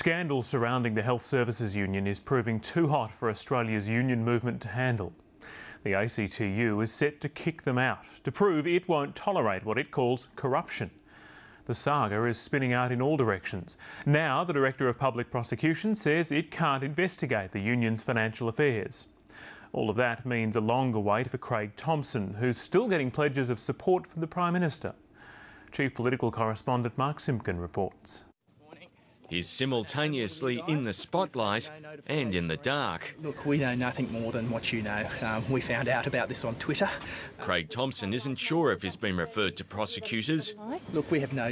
scandal surrounding the Health Services Union is proving too hot for Australia's union movement to handle. The ACTU is set to kick them out to prove it won't tolerate what it calls corruption. The saga is spinning out in all directions. Now the Director of Public Prosecutions says it can't investigate the union's financial affairs. All of that means a longer wait for Craig Thomson, who's still getting pledges of support from the Prime Minister. Chief Political Correspondent Mark Simpkin reports. He's simultaneously in the spotlight and in the dark. Look, we know nothing more than what you know. We found out about this on Twitter. Craig Thomson isn't sure if he's been referred to prosecutors. Look, we have no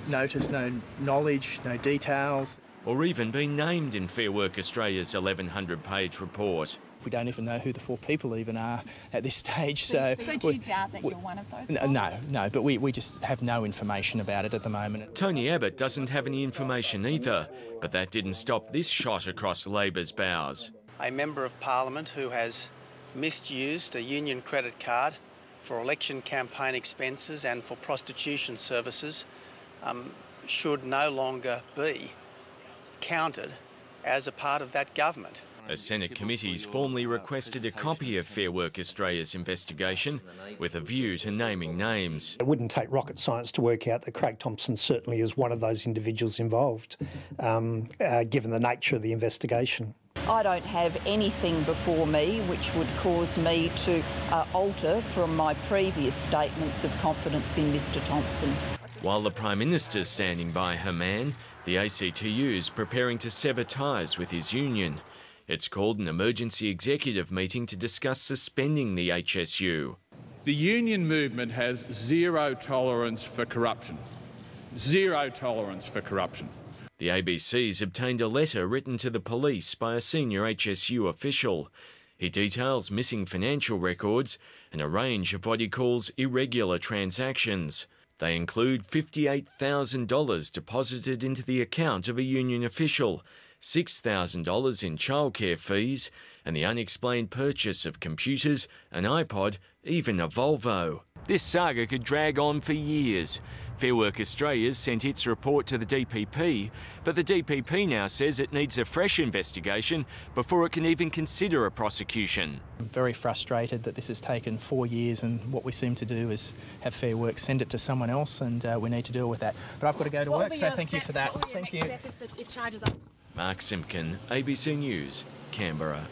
notice, no knowledge, no details. Or even been named in Fair Work Australia's 1,100-page report. We don't even know who the four people even are at this stage. So do you doubt that you're one of those? No, but we just have no information about it at the moment. Tony Abbott doesn't have any information either, but that didn't stop this shot across Labor's bows. A member of Parliament who has misused a union credit card for election campaign expenses and for prostitution services should no longer be counted as a part of that government. A Senate committee's formally requested a copy of Fair Work Australia's investigation with a view to naming names. It wouldn't take rocket science to work out that Craig Thomson certainly is one of those individuals involved, given the nature of the investigation. I don't have anything before me which would cause me to alter from my previous statements of confidence in Mr Thomson. While the Prime Minister's standing by her man, the ACTU is preparing to sever ties with his union. It's called an emergency executive meeting to discuss suspending the HSU. The union movement has zero tolerance for corruption. Zero tolerance for corruption. The ABC's obtained a letter written to the police by a senior HSU official. He details missing financial records and a range of what he calls irregular transactions. They include $58,000 deposited into the account of a union official, $6,000 in childcare fees, and the unexplained purchase of computers, an iPod, even a Volvo. This saga could drag on for years. Fair Work Australia's sent its report to the DPP, but the DPP now says it needs a fresh investigation before it can even consider a prosecution. I'm very frustrated that this has taken 4 years, and what we seem to do is have Fair Work send it to someone else, and we need to deal with that. But I've got to go to work, so thank you for that. Thank you. If charges are... Mark Simpkin, ABC News, Canberra.